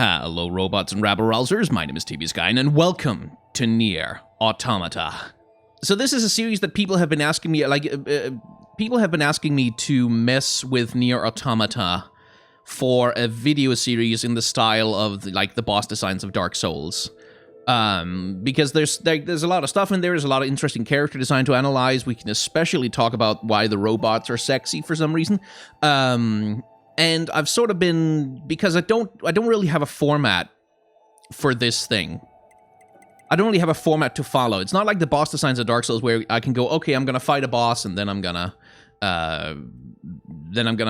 Hello, robots and rabble-rousers. My name is TBSkyne, and welcome to NieR Automata. So this is a series that people have been asking me, people have been asking me to mess with NieR Automata for a video series in the style of, the boss designs of Dark Souls. Because there's a lot of stuff in there, there's a lot of interesting character design to analyze. We can especially talk about why the robots are sexy for some reason. And I've sort of been, because I don't really have a format for this thing. I don't really have a format to follow. It's not like the boss designs of Dark Souls where I can go, okay, I'm gonna fight a boss and then I'm gonna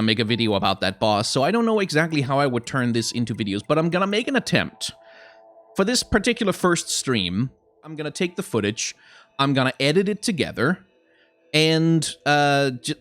make a video about that boss. So I don't know exactly how I would turn this into videos, but I'm gonna make an attempt. For this particular first stream, I'm gonna take the footage, I'm gonna edit it together, and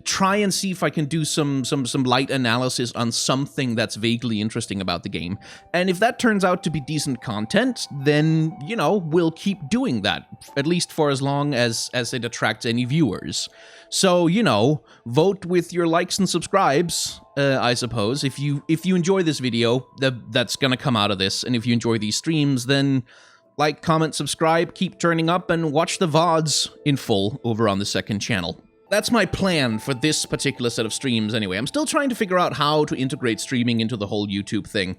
try and see if I can do some light analysis on something that's vaguely interesting about the game. And if that turns out to be decent content, then, you know, we'll keep doing that, at least for as long as it attracts any viewers. So, you know, vote with your likes and subscribes, I suppose. If you enjoy this video, that's gonna come out of this, and if you enjoy these streams, then like, comment, subscribe, keep turning up, and watch the VODs in full over on the second channel. That's my plan for this particular set of streams anyway. I'm still trying to figure out how to integrate streaming into the whole YouTube thing.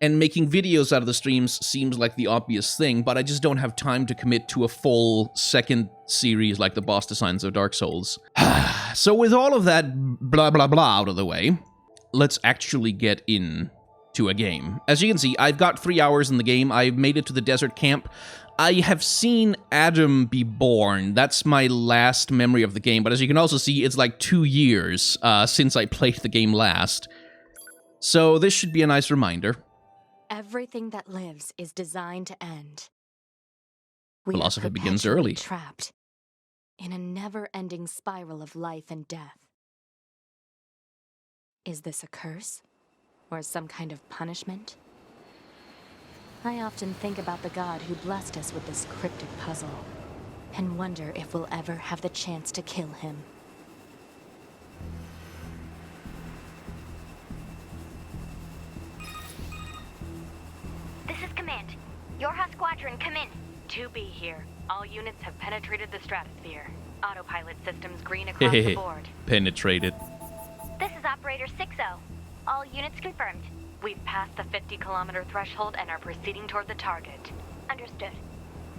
And making videos out of the streams seems like the obvious thing, but I just don't have time to commit to a full second series like the boss designs of Dark Souls. So with all of that blah blah blah out of the way, let's actually get in to a game. As you can see, I've got 3 hours in the game. I've made it to the desert camp. I have seen Adam be born. That's my last memory of the game, but as you can also see, it's like 2 years since I played the game last. So this should be a nice reminder. Everything that lives is designed to end. Philosophy begins early. Trapped in a never-ending spiral of life and death. Is this a curse? Or some kind of punishment? I often think about the god who blessed us with this cryptic puzzle, and wonder if we'll ever have the chance to kill him. This is Command. Yorha Squadron, come in. 2B here. All units have penetrated the stratosphere. Autopilot systems green across the board. Penetrated. This is Operator 6-0. All units confirmed. We've passed the 50-kilometer threshold and are proceeding toward the target. Understood.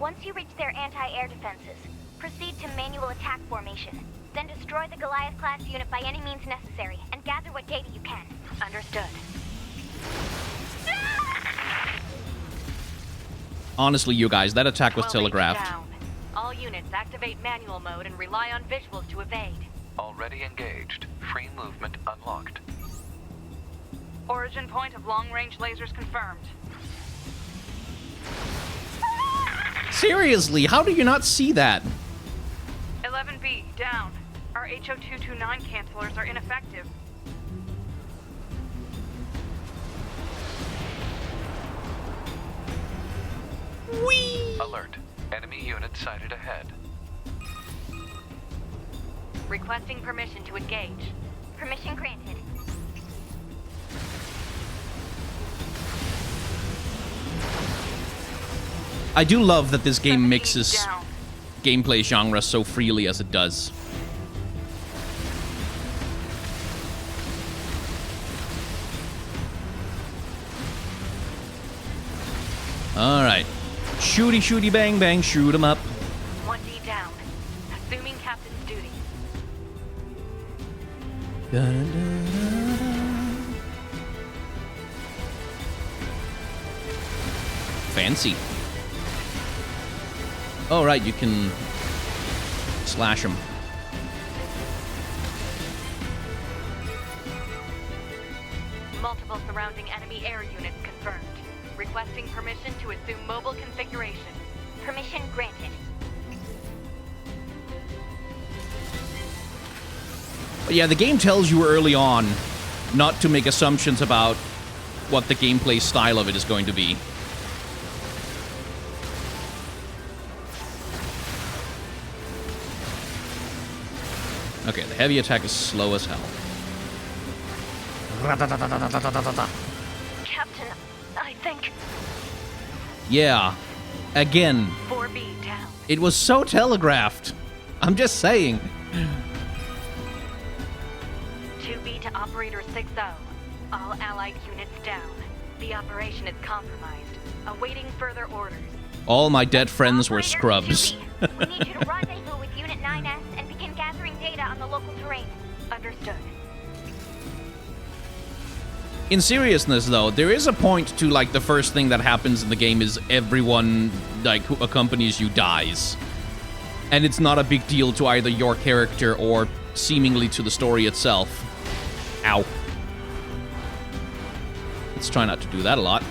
Once you reach their anti-air defenses, proceed to manual attack formation. Then destroy the Goliath-class unit by any means necessary, and gather what data you can. Understood. Honestly, you guys, that attack was 12H telegraphed. Down. All units activate manual mode and rely on visuals to evade. Already engaged. Free movement unlocked. Origin point of long-range lasers confirmed. Seriously, how do you not see that? 11B, down. Our HO229 cancelers are ineffective. Whee! Alert. Enemy unit sighted ahead. Requesting permission to engage. Permission granted. I do love that this game 17 mixes down. gameplay genres so freely as it does. Alright. Shooty, shooty, bang, bang, shoot 'em up. 1D down. Assuming captain's duty. Fancy. Oh, right, you can slash them. Multiple surrounding enemy air units confirmed. Requesting permission to assume mobile configuration. Permission granted. But yeah, the game tells you early on not to make assumptions about what the gameplay style of it is going to be. Okay, the heavy attack is slow as hell. Captain, I Think. Yeah. Again. 4B down. It was so telegraphed. I'm just saying. 2B to Operator 6-0. All Allied units down. The operation is compromised. Awaiting further orders. All my dead friends were Operator scrubs. 2B, we need you to rendezvous with Unit 9S and begin gathering data on the local terrain. Understood. In seriousness, though, there is a point to, like, the first thing that happens in the game is everyone, like, who accompanies you dies. And it's not a big deal to either your character or seemingly to the story itself. Ow. Let's try not to do that a lot.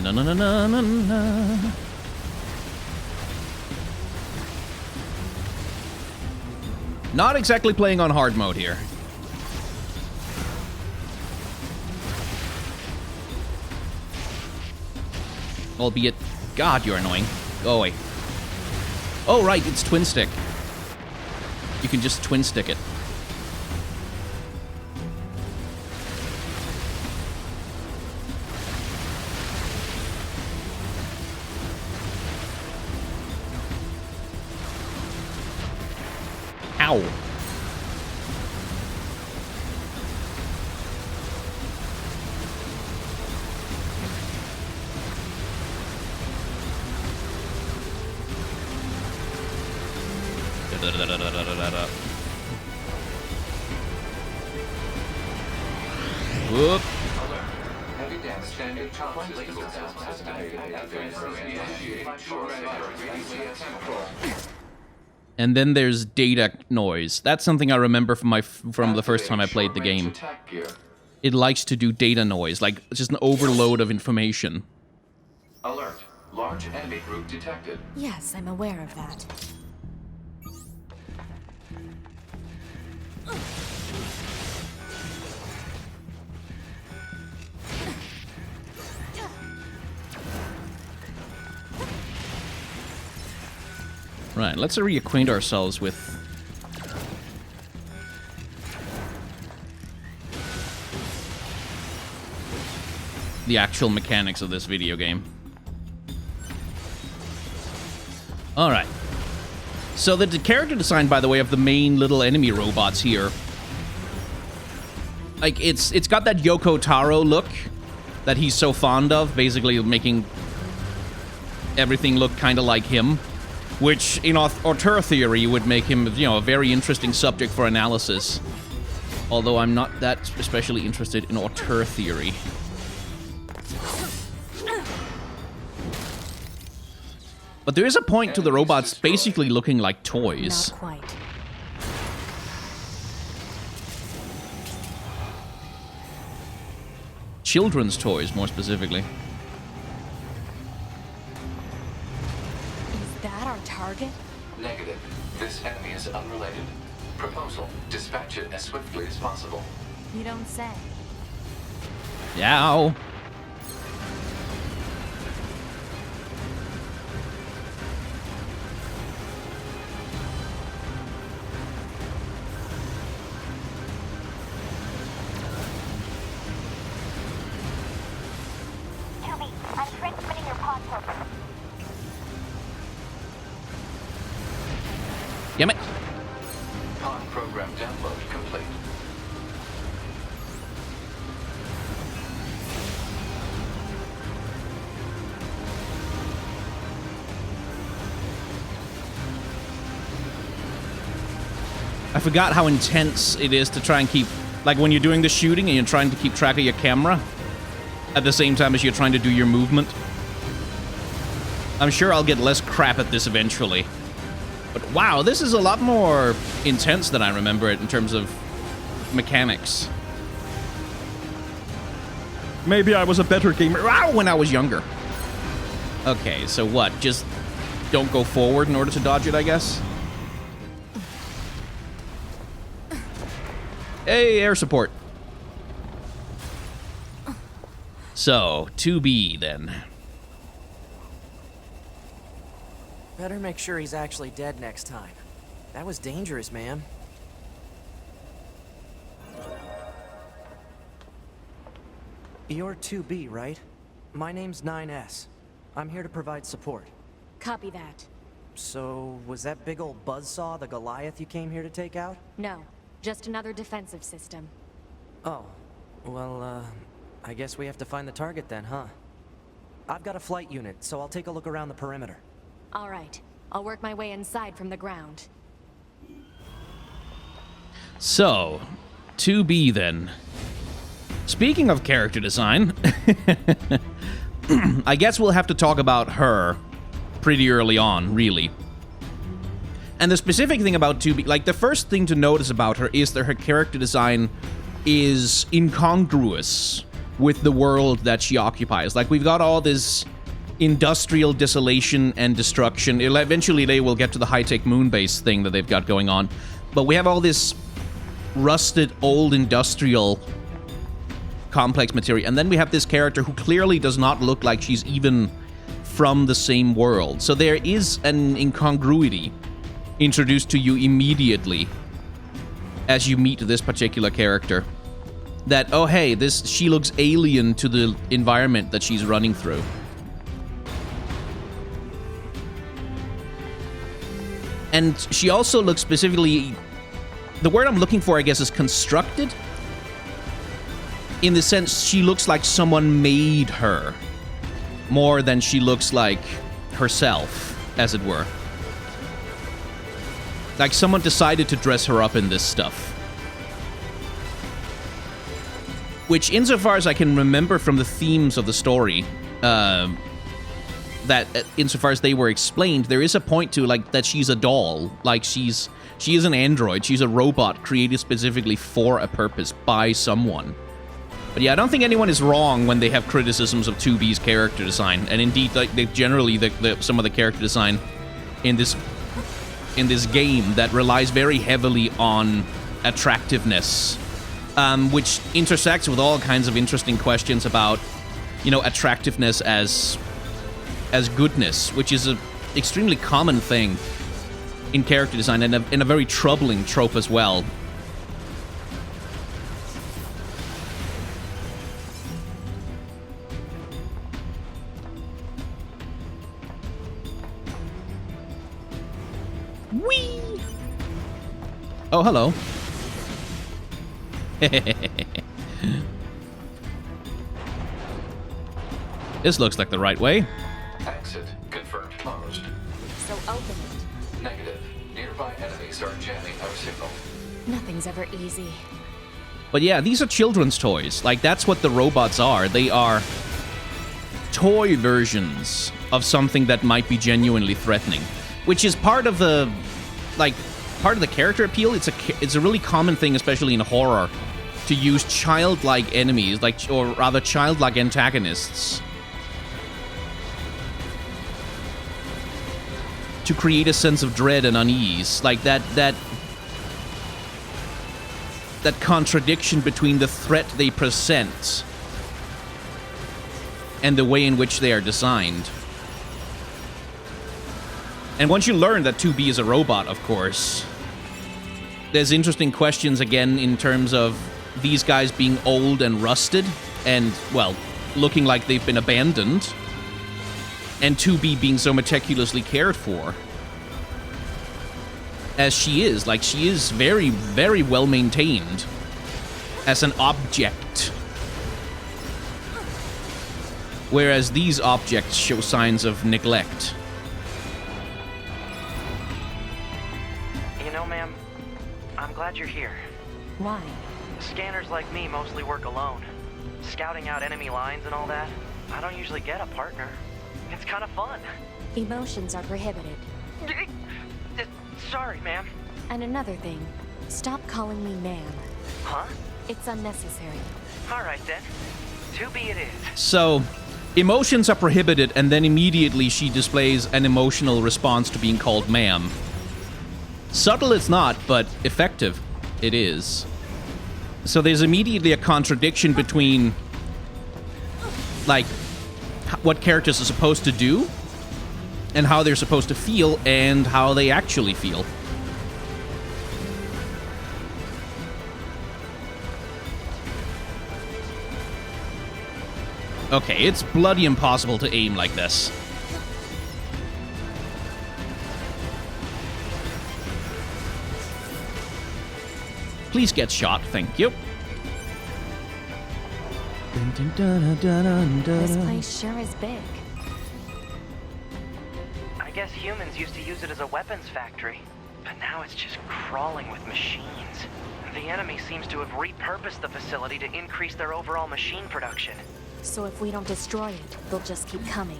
Na na na na na na. Not exactly playing on hard mode here. Albeit, God, you're annoying. Go away. Oh, right, it's twin stick. You can just twin stick it. Ow. Whoop. Heavy damage. Standard top system estimated. And then there's data noise. That's something I remember from the first time I played the game. It likes to do data noise, like just an overload of information. Alert. Large enemy group detected. Yes, I'm aware of that. Right, let's reacquaint ourselves with the actual mechanics of this video game. Alright. So the character design, by the way, of the main little enemy robots here, like, it's got that Yoko Taro look that he's so fond of, basically making everything look kind of like him. Which, in auteur theory, would make him, you know, a very interesting subject for analysis. Although I'm not that especially interested in auteur theory. But there is a point to the robots basically looking like toys. Not quite. Children's toys, more specifically. Is that our target? Negative. This enemy is unrelated. Proposal. Dispatch it as swiftly as possible. You don't say. Yow. Toby, I'm transmitting your pod token. Damn it. Pod program download complete. I forgot how intense it is to try and keep, like when you're doing the shooting and you're trying to keep track of your camera at the same time as you're trying to do your movement. I'm sure I'll get less crap at this eventually. But wow, this is a lot more intense than I remember it in terms of mechanics. Maybe I was a better gamer when I was younger. Okay, so what? Just don't go forward in order to dodge it, I guess? Hey, air support. So, 2B then. Better make sure he's actually dead next time. That was dangerous, man. You're 2B, right? My name's 9S. I'm here to provide support. Copy that. So, was that big old buzzsaw the Goliath you came here to take out? No, just another defensive system. Oh, well, I guess we have to find the target then, huh? I've got a flight unit, so I'll take a look around the perimeter. All right, I'll work my way inside from the ground. So, 2B then. Speaking of character design, I guess we'll have to talk about her pretty early on, really. And the specific thing about 2B, like, the first thing to notice about her is that her character design is incongruous with the world that she occupies. Like, we've got all this industrial desolation and destruction. Eventually, they will get to the high-tech moon base thing that they've got going on. But we have all this rusted, old industrial complex material. And then we have this character who clearly does not look like she's even from the same world. So there is an incongruity introduced to you immediately as you meet this particular character. That, oh hey, she looks alien to the environment that she's running through. And she also looks specifically... The word I'm looking for, I guess, is constructed. In the sense, she looks like someone made her. More than she looks like herself, as it were. Like someone decided to dress her up in this stuff. Which, insofar as I can remember from the themes of the story, that insofar as they were explained, there is a point to, like, that she's a doll. Like, she is an android. She's a robot created specifically for a purpose by someone. But yeah, I don't think anyone is wrong when they have criticisms of 2B's character design. And indeed, like, they generally, some of the character design in this game that relies very heavily on attractiveness, which intersects with all kinds of interesting questions about, you know, attractiveness as goodness, which is an extremely common thing in character design and a very troubling trope as well. Whee! Oh, hello. This looks like the right way. Exit confirmed closed. So open it. Negative. Nearby enemies are jamming our signal. Nothing's ever easy. But yeah, these are children's toys. Like, that's what the robots are. They are toy versions of something that might be genuinely threatening. Which is part of the, like, part of the character appeal. It's a really common thing, especially in horror, to use childlike enemies, like, or rather childlike antagonists, to create a sense of dread and unease. Like, that contradiction between the threat they present and the way in which they are designed. And once you learn that 2B is a robot, of course, there's interesting questions again in terms of these guys being old and rusted and, well, looking like they've been abandoned, and 2B being so meticulously cared for as she is. Like, she is very, very well maintained as an object, whereas these objects show signs of neglect. You know, ma'am, I'm glad you're here. Why? Scanners like me mostly work alone. Scouting out enemy lines and all that, I don't usually get a partner. It's kind of fun. Emotions are prohibited. Sorry, ma'am. And another thing, stop calling me ma'am. Huh? It's unnecessary. All right, then. 2B it is. So, emotions are prohibited, and then immediately she displays an emotional response to being called ma'am. Subtle it's not, but effective it is. So there's immediately a contradiction between, like, what characters are supposed to do and how they're supposed to feel and how they actually feel. Okay, it's bloody impossible to aim like this. Please get shot, thank you. This place sure is big. I guess humans used to use it as a weapons factory, but now it's just crawling with machines. The enemy seems to have repurposed the facility to increase their overall machine production. So if we don't destroy it, they'll just keep coming.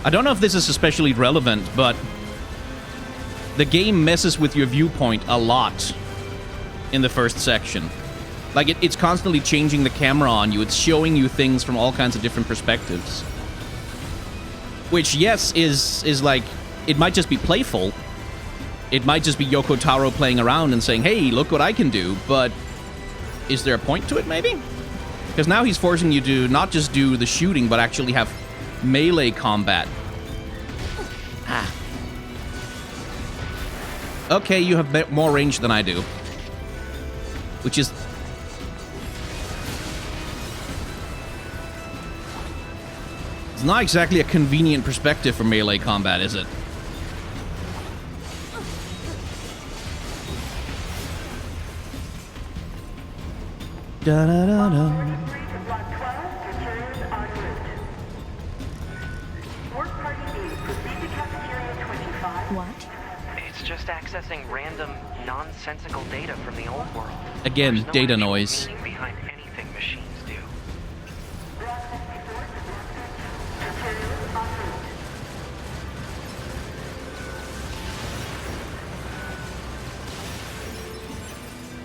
I don't know if this is especially relevant, but the game messes with your viewpoint a lot in the first section. Like, it's constantly changing the camera on you. It's showing you things from all kinds of different perspectives. Which, yes, is like, it might just be playful. It might just be Yoko Taro playing around and saying, hey, look what I can do, but is there a point to it, maybe? Because now he's forcing you to not just do the shooting, but actually have melee combat. Ah. Okay, you have more range than I do. Which is... It's not exactly a convenient perspective for melee combat, is it? Da-da-da-da. What? It's just accessing random, nonsensical data from the old world. Again, There's no data actual noise. meaning behind anything machines do.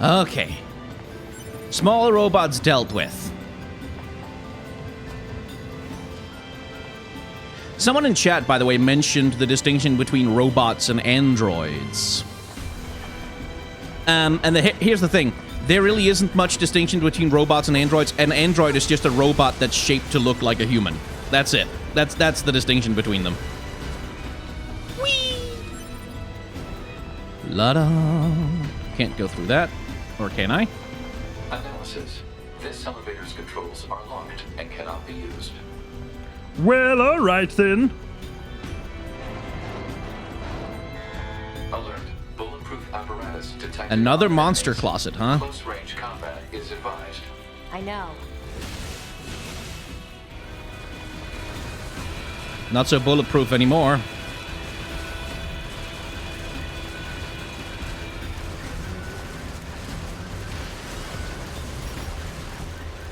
Okay. Small robots dealt with. Someone in chat, by the way, mentioned the distinction between robots and androids. Here's the thing. There really isn't much distinction between robots and androids. An android is just a robot that's shaped to look like a human. That's it. That's the distinction between them. Whee! La-da. Can't go through that. Or can I? Analysis. This elevator's controls are locked and cannot be used. Well, alright then. Alert. Bulletproof apparatus detected. Another on monster enemies. closet, huh? Close range combat is advised. I know. Not so bulletproof anymore.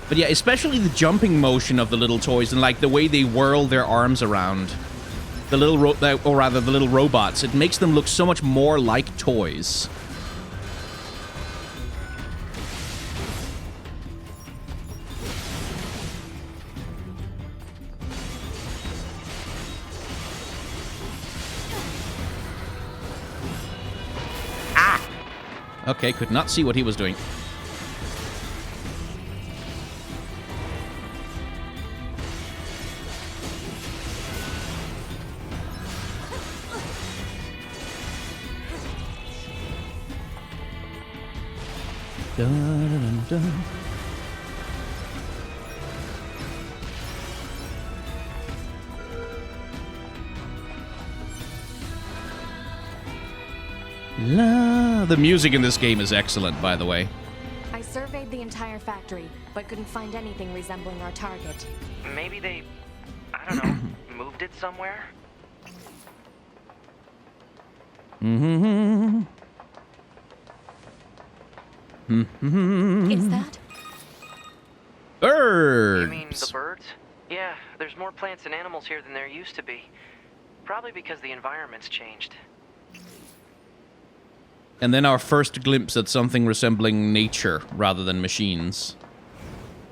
But yeah, especially the jumping motion of the little toys and like the way they whirl their arms around. The little the little robots. It makes them look so much more like toys. Ah! Okay, could not see what he was doing. Dun, dun, dun. La. The music in this game is excellent, by the way. I surveyed the entire factory, but couldn't find anything resembling our target. Maybe they, I don't know, moved it somewhere? Mm-hmm. Is that? Birds. You mean the birds? Yeah, there's more plants and animals here than there used to be. Probably because the environment's changed. And then our first glimpse at something resembling nature rather than machines.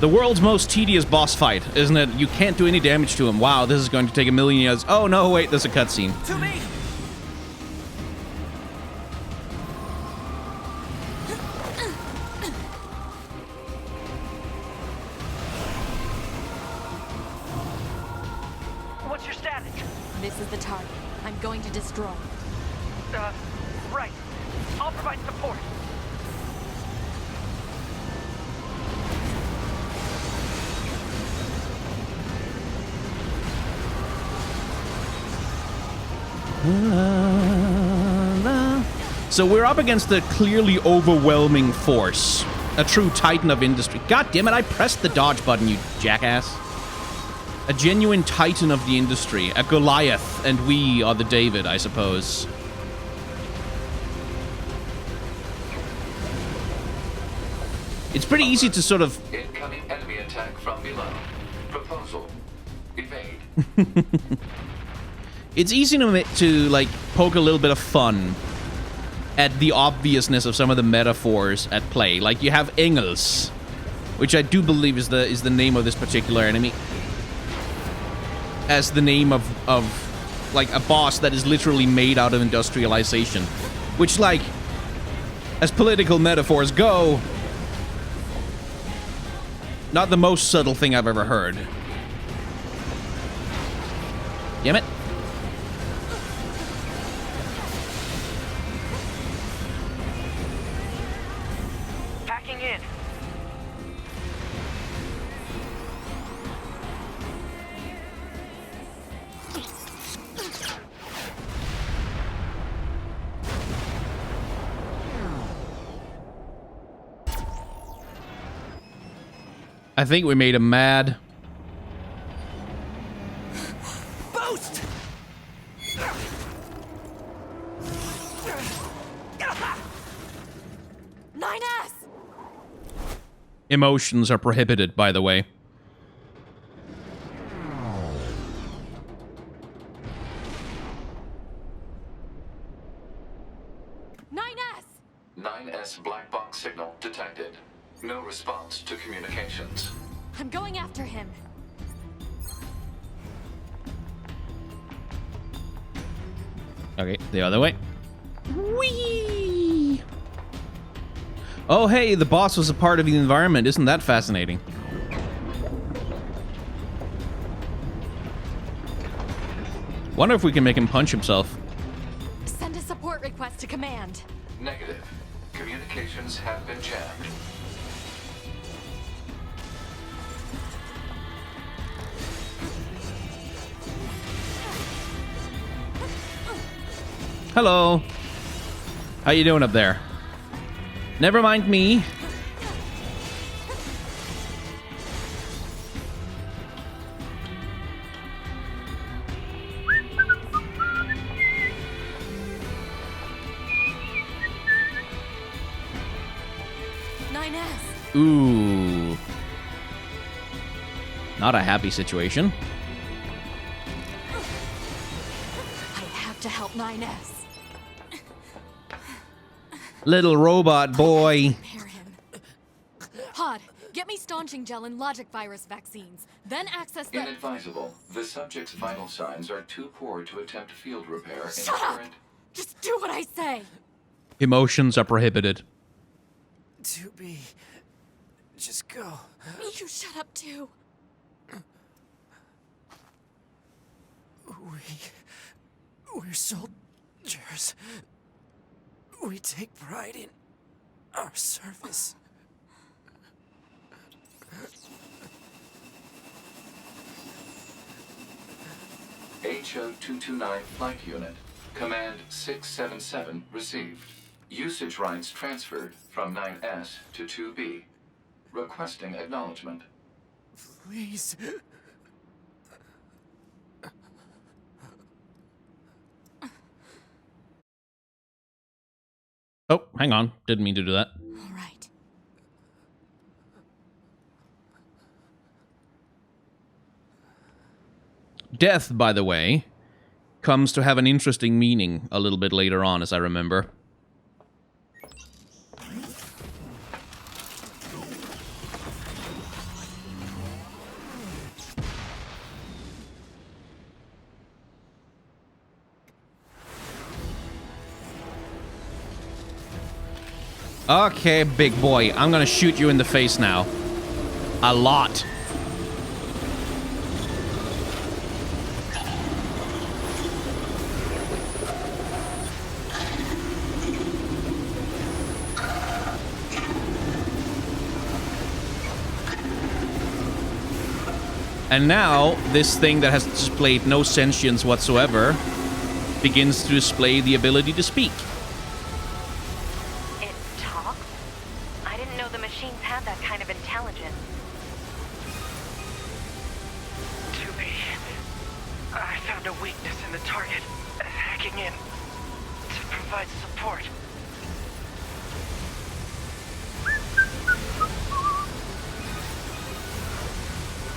The world's most tedious boss fight, isn't it? You can't do any damage to him. Wow, this is going to take a million years. Oh, no, wait, there's a cutscene. To me! What's your status? This is the target. I'm going to destroy. Right. I'll provide support. So we're up against a clearly overwhelming force. A true titan of industry. God damn it, I pressed the dodge button, you jackass. A genuine titan of the industry. A Goliath, and we are the David, I suppose. It's pretty easy to sort of... Incoming enemy attack from below. Proposal. Evade. It's easy to like, poke a little bit of fun at the obviousness of some of the metaphors at play. Like, you have Engels, which I do believe is the name of this particular enemy, as the name of like, a boss that is literally made out of industrialization. Which, like, as political metaphors go, not the most subtle thing I've ever heard. Damn it. Packing in. I think we made him mad. Boost! NieR! Emotions are prohibited, by the way. NieR! 9S black box signal detected. No response to communications. I'm going after him. Okay, the other way. Whee! Oh, hey, the boss was a part of the environment. Isn't that fascinating? Wonder if we can make him punch himself. Send a support request to command. Negative. Communications have been jammed. Hello. How you doing up there? Never mind me. NieR! Ooh. Not a happy situation. I have to help NieR. Little robot boy. Repair him. Pod, get me staunching gel and logic virus vaccines. Then access the... Inadvisable. The subject's vital signs are too poor to attempt field repair in Shut up! current... Just do what I say. Emotions are prohibited. To be. Just go. You shut up too. We're soldiers. We take pride in our service. HO-229 Flight Unit. Command 677 received. Usage rights transferred from 9S to 2B. Requesting acknowledgement. Please. Oh, hang on. Didn't mean to do that. All right. Death, by the way, comes to have an interesting meaning a little bit later on, as I remember. Okay, big boy. I'm gonna shoot you in the face now. A lot. And now, this thing that has displayed no sentience whatsoever begins to display the ability to speak. It talks? I didn't know the machines had that kind of intelligence. To be. I found a weakness in the target. Hacking in to provide support.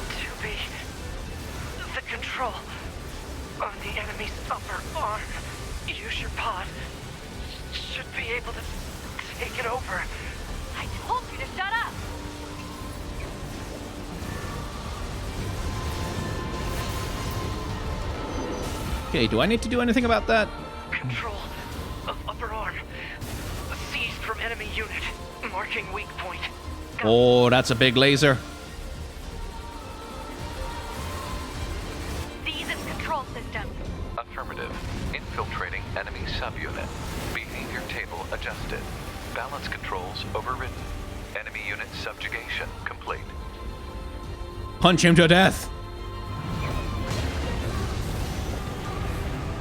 To be. The control on the enemy's upper arm. Use your pod. Should be able to take it over. I told you to shut up! Okay, do I need to do anything about that? Control of upper arm. Seized from enemy unit. Marking weak point. Oh, that's a big laser. These is control systems. Affirmative. Infiltrating enemy subunit. Behavior table adjusted. Balance controls overridden. Enemy unit subjugation complete. Punch him to death.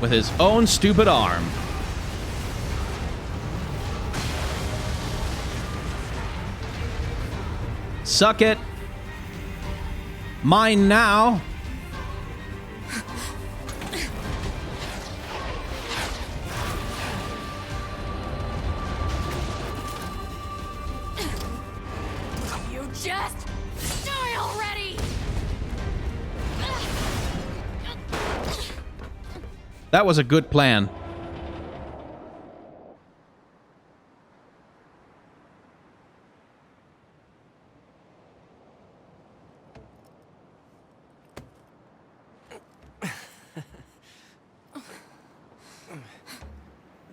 With his own stupid arm. Suck it. Mine now. You just die already! That was a good plan.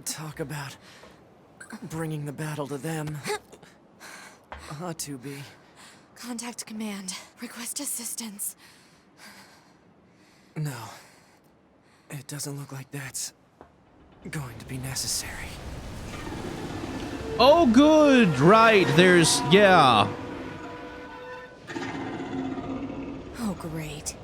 Talk about bringing the battle to them. To be. Contact command. Request assistance. No. It doesn't look like that's going to be necessary. Oh, good. Right. There's... yeah. Oh, great.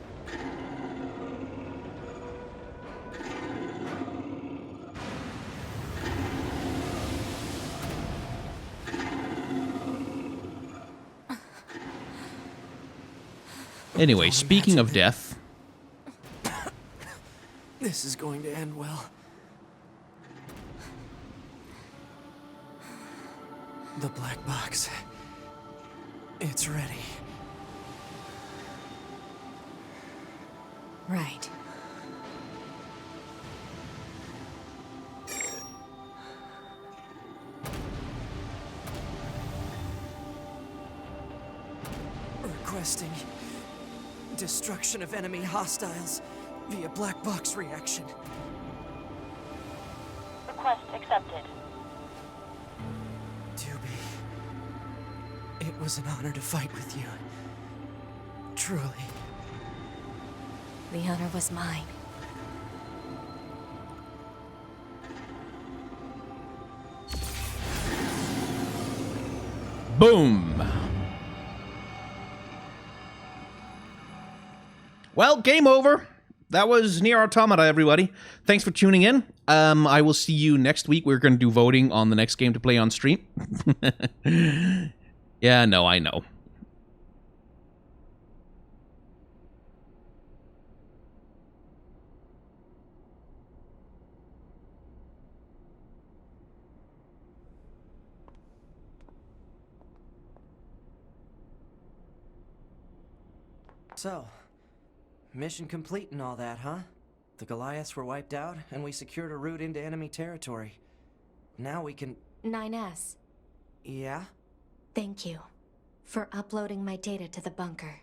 Anyway, speaking of death... This is going to end well. The black box. It's ready. Right. Requesting destruction of enemy hostiles via black box reaction. Request accepted. Doobie, it was an honor to fight with you. Truly. The honor was mine. Boom. Well, game over. That was NieR Automata, everybody. Thanks for tuning in. I will see you next week. We're going to do voting on the next game to play on stream. Yeah, no, I know. So, mission complete and all that, huh? The Goliaths were wiped out, and we secured a route into enemy territory. Now we can... 9S. Yeah? Thank you for uploading my data to the bunker.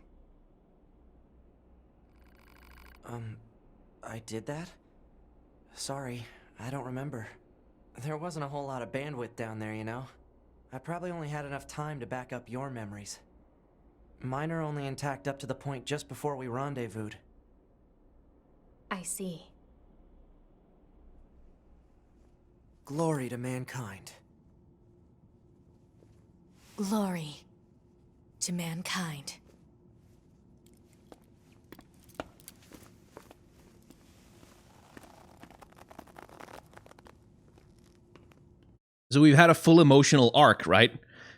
I did that? Sorry, I don't remember. There wasn't a whole lot of bandwidth down there, you know? I probably only had enough time to back up your memories. Mine are only intact up to the point just before we rendezvoused. I see. Glory to mankind. Glory to mankind. So we've had a full emotional arc, right?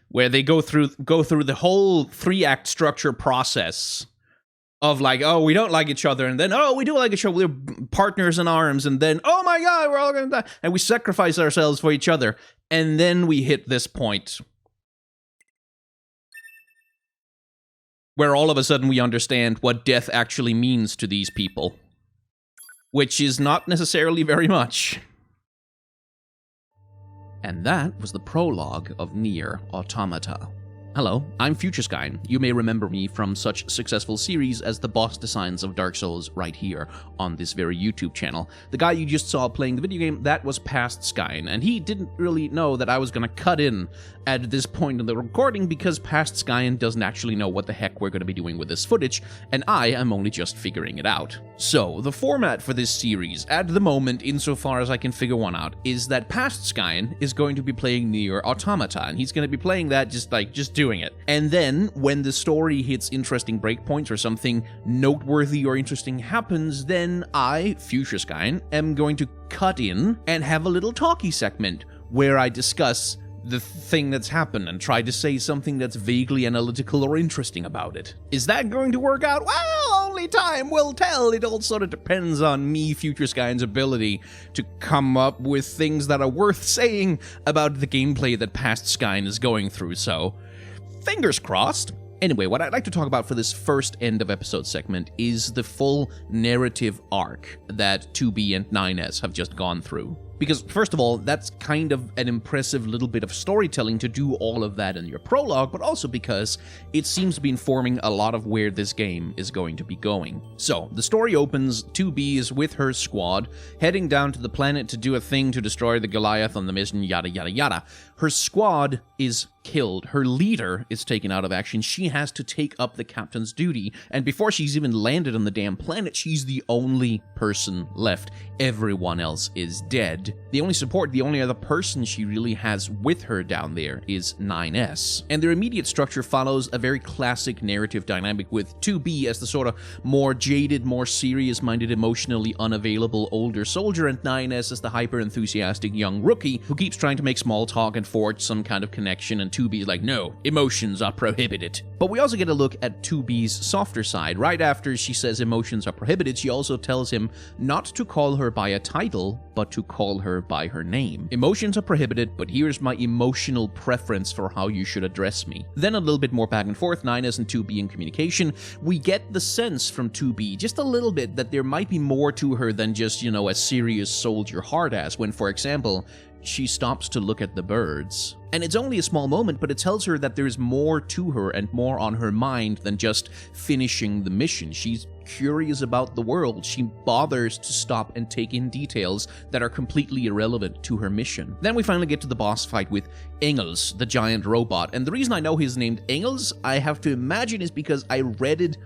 Where they go through the whole 3-act structure process of like, oh, we don't like each other, and then, oh, we do like each other, we're partners in arms, and then, oh my god, we're all gonna die, and we sacrifice ourselves for each other, and then we hit this point where all of a sudden we understand what death actually means to these people, which is not necessarily very much. And that was the prologue of NieR Automata. Hello, I'm FutureSkyn. You may remember me from such successful series as the boss designs of Dark Souls right here on this very YouTube channel. The guy you just saw playing the video game, that was PastSkyn, and he didn't really know that I was gonna cut in at this point in the recording because PastSkyn doesn't actually know what the heck we're gonna be doing with this footage, and I am only just figuring it out. So, the format for this series, at the moment, insofar as I can figure one out, is that PastSkyn is going to be playing NieR Automata, and he's gonna be playing that just doing it. And then, when the story hits interesting breakpoints or something noteworthy or interesting happens, then I, FutureSkyn, am going to cut in and have a little talky segment where I discuss the thing that's happened and try to say something that's vaguely analytical or interesting about it. Is that going to work out? Well, only time will tell. It all sort of depends on me, FutureSkyn's ability to come up with things that are worth saying about the gameplay that PastSkyn is going through, so fingers crossed. Anyway, what I'd like to talk about for this first end of episode segment is the full narrative arc that 2B and 9S have just gone through. Because, first of all, that's kind of an impressive little bit of storytelling to do all of that in your prologue, but also because it seems to be informing a lot of where this game is going to be going. So, the story opens, 2B is with her squad, heading down to the planet to do a thing to destroy the Goliath on the mission, yada yada yada. Her squad is killed. Her leader is taken out of action. She has to take up the captain's duty, and before she's even landed on the damn planet, she's the only person left. Everyone else is dead. The only other person she really has with her down there is 9S. And their immediate structure follows a very classic narrative dynamic with 2B as the sort of more jaded, more serious-minded, emotionally unavailable older soldier, and 9S as the hyper-enthusiastic young rookie who keeps trying to make small talk and forge some kind of connection, and 2B's like, no, emotions are prohibited. But we also get a look at 2B's softer side. Right after she says emotions are prohibited, she also tells him not to call her by a title, but to call her by her name. Emotions are prohibited, but here's my emotional preference for how you should address me. Then a little bit more back and forth, 9S and 2B in communication. We get the sense from 2B, just a little bit, that there might be more to her than just, you know, a serious soldier hard-ass, when, for example, she stops to look at the birds. And it's only a small moment, but it tells her that there's more to her and more on her mind than just finishing the mission. She's curious about the world. She bothers to stop and take in details that are completely irrelevant to her mission. Then we finally get to the boss fight with Engels, the giant robot. And the reason I know he's named Engels, I have to imagine, is because I read it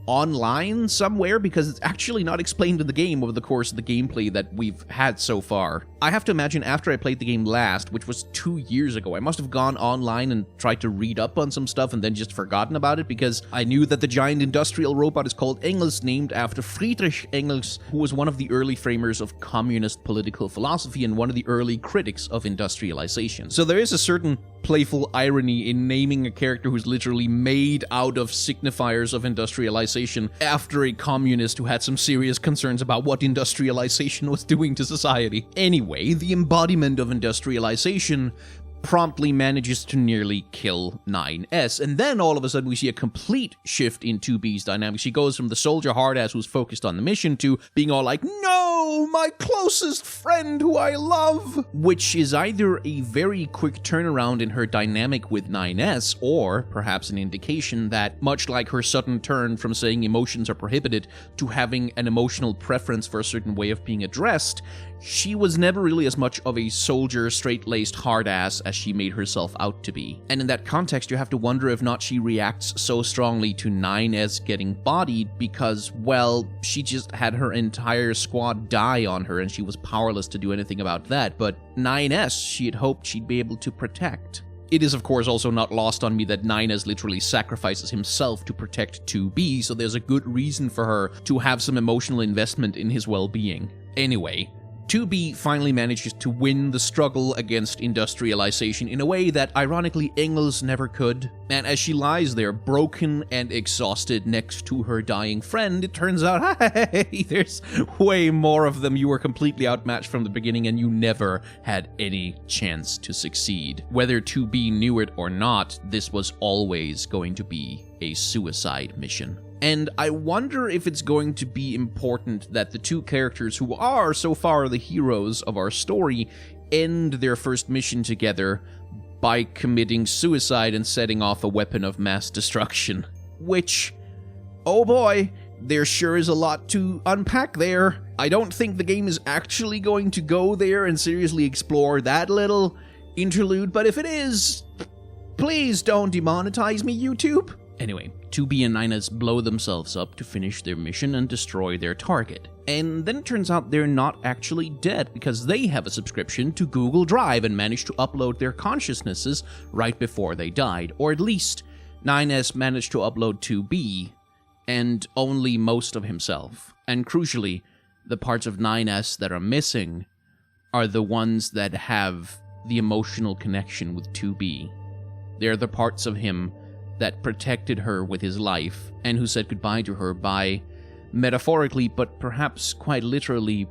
online somewhere, because it's actually not explained in the game over the course of the gameplay that we've had so far. I have to imagine after I played the game last, which was 2 years ago, I must have gone online and tried to read up on some stuff and then just forgotten about it, because I knew that the giant industrial robot is called Engels, named after Friedrich Engels, who was one of the early framers of communist political philosophy and one of the early critics of industrialization. So there is a certain playful irony in naming a character who's literally made out of signifiers of industrialization after a communist who had some serious concerns about what industrialization was doing to society. Anyway, the embodiment of industrialization promptly manages to nearly kill 9S, and then all of a sudden we see a complete shift in 2B's dynamics. She goes from the soldier hard-ass who's focused on the mission to being all like, no, my closest friend who I love, which is either a very quick turnaround in her dynamic with 9S, or perhaps an indication that, much like her sudden turn from saying emotions are prohibited to having an emotional preference for a certain way of being addressed, she was never really as much of a soldier, straight-laced hard-ass as she made herself out to be. And in that context, you have to wonder if not she reacts so strongly to 9S getting bodied because, well, she just had her entire squad die on her and she was powerless to do anything about that. But 9S, she had hoped she'd be able to protect. It is, of course, also not lost on me that 9S literally sacrifices himself to protect 2B, so there's a good reason for her to have some emotional investment in his well-being. Anyway, 2B finally manages to win the struggle against industrialization in a way that, ironically, Engels never could. And as she lies there, broken and exhausted next to her dying friend, it turns out, hey, there's way more of them. You were completely outmatched from the beginning and you never had any chance to succeed. Whether 2B knew it or not, this was always going to be a suicide mission. And I wonder if it's going to be important that the two characters who are so far the heroes of our story end their first mission together by committing suicide and setting off a weapon of mass destruction. Which, oh boy, there sure is a lot to unpack there. I don't think the game is actually going to go there and seriously explore that little interlude, but if it is, please don't demonetize me, YouTube. Anyway, 2B and 9S blow themselves up to finish their mission and destroy their target. And then it turns out they're not actually dead because they have a subscription to Google Drive and managed to upload their consciousnesses right before they died. Or at least 9S managed to upload 2B and only most of himself. And crucially, the parts of 9S that are missing are the ones that have the emotional connection with 2B. They're the parts of him that protected her with his life, and who said goodbye to her by, metaphorically, but perhaps quite literally,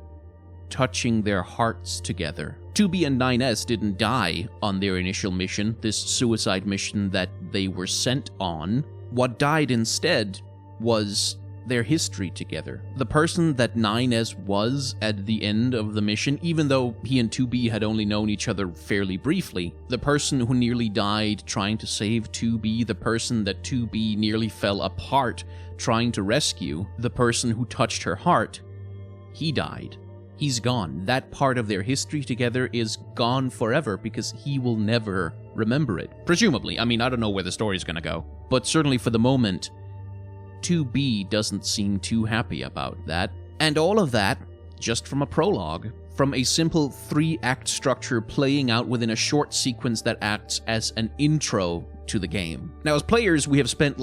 touching their hearts together. 2B and 9S didn't die on their initial mission, this suicide mission that they were sent on. What died instead was their history together. The person that 9S was at the end of the mission, even though he and 2B had only known each other fairly briefly, the person who nearly died trying to save 2B, the person that 2B nearly fell apart trying to rescue, the person who touched her heart, he died. He's gone. That part of their history together is gone forever because he will never remember it. Presumably. I mean, I don't know where the story's gonna go. But certainly for the moment, 2B doesn't seem too happy about that. And all of that just from a prologue, from a simple 3-act structure playing out within a short sequence that acts as an intro to the game. Now, as players, we have spent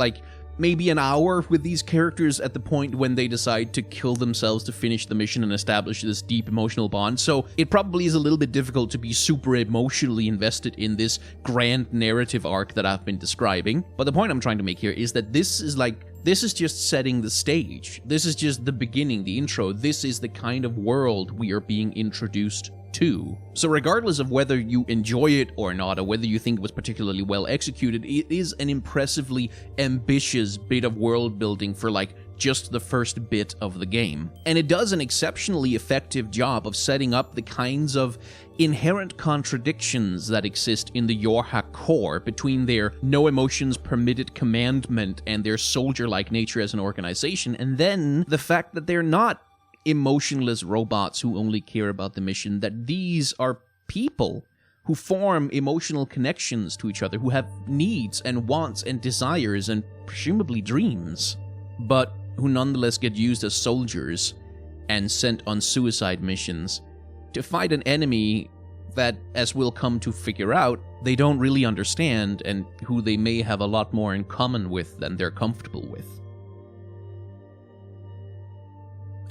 maybe an hour with these characters at the point when they decide to kill themselves to finish the mission and establish this deep emotional bond, so it probably is a little bit difficult to be super emotionally invested in this grand narrative arc that I've been describing. But the point I'm trying to make here is that this is just setting the stage. This is just the beginning, the intro. This is the kind of world we are being introduced to. So regardless of whether you enjoy it or not, or whether you think it was particularly well executed, it is an impressively ambitious bit of world building for just the first bit of the game. And it does an exceptionally effective job of setting up the kinds of inherent contradictions that exist in the Yorha core between their no emotions permitted commandment and their soldier-like nature as an organization, and then the fact that they're not emotionless robots who only care about the mission, that these are people who form emotional connections to each other, who have needs and wants and desires and presumably dreams, but who nonetheless get used as soldiers and sent on suicide missions to fight an enemy that, as we'll come to figure out, they don't really understand and who they may have a lot more in common with than they're comfortable with.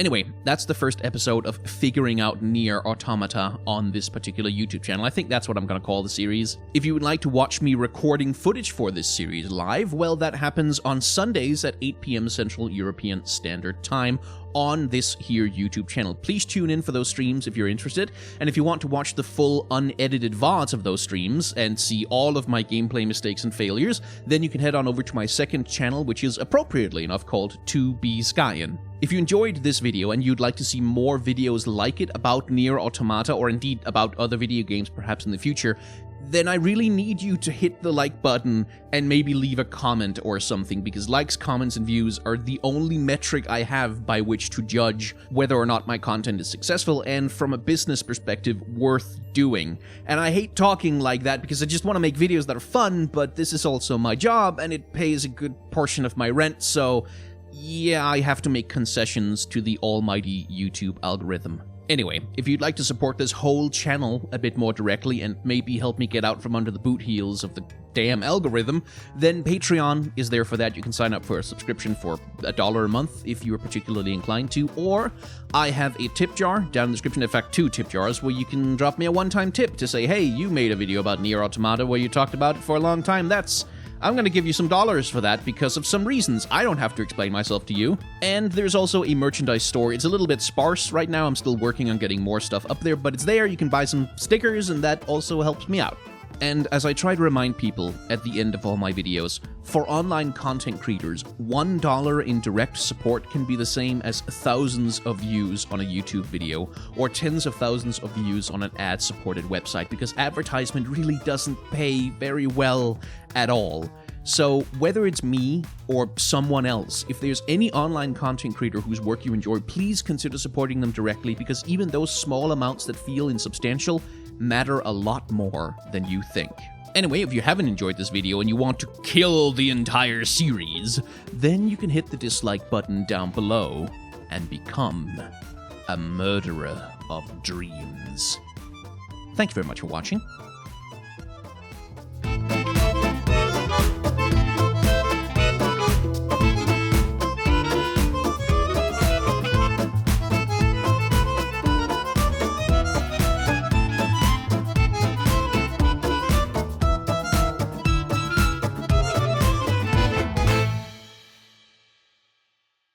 Anyway, that's the first episode of Figuring Out NieR Automata on this particular YouTube channel. I think that's what I'm going to call the series. If you would like to watch me recording footage for this series live, well, that happens on Sundays at 8 p.m. Central European Standard Time on this here YouTube channel. Please tune in for those streams if you're interested, and if you want to watch the full unedited VODs of those streams and see all of my gameplay mistakes and failures, then you can head on over to my second channel, which is appropriately enough called 2B Skyen. If you enjoyed this video and you'd like to see more videos like it about NieR Automata, or indeed about other video games perhaps in the future, then I really need you to hit the like button and maybe leave a comment or something, because likes, comments, and views are the only metric I have by which to judge whether or not my content is successful and, from a business perspective, worth doing. And I hate talking like that because I just want to make videos that are fun, but this is also my job and it pays a good portion of my rent, so yeah, I have to make concessions to the almighty YouTube algorithm. Anyway, if you'd like to support this whole channel a bit more directly and maybe help me get out from under the boot heels of the damn algorithm, then Patreon is there for that. You can sign up for a subscription for $1 a month if you are particularly inclined to, or I have a tip jar down in the description, in fact 2 tip jars, where you can drop me a one-time tip to say, hey, you made a video about NieR Automata where you talked about it for a long time. I'm going to give you some dollars for that because of some reasons. I don't have to explain myself to you. And there's also a merchandise store. It's a little bit sparse right now. I'm still working on getting more stuff up there, but it's there. You can buy some stickers, and that also helps me out. And as I try to remind people at the end of all my videos, for online content creators, $1 in direct support can be the same as thousands of views on a YouTube video, or tens of thousands of views on an ad-supported website, because advertisement really doesn't pay very well at all. So whether it's me or someone else, if there's any online content creator whose work you enjoy, please consider supporting them directly, because even those small amounts that feel insubstantial matter a lot more than you think. Anyway, if you haven't enjoyed this video and you want to kill the entire series, then you can hit the dislike button down below and become a murderer of dreams. Thank you very much for watching.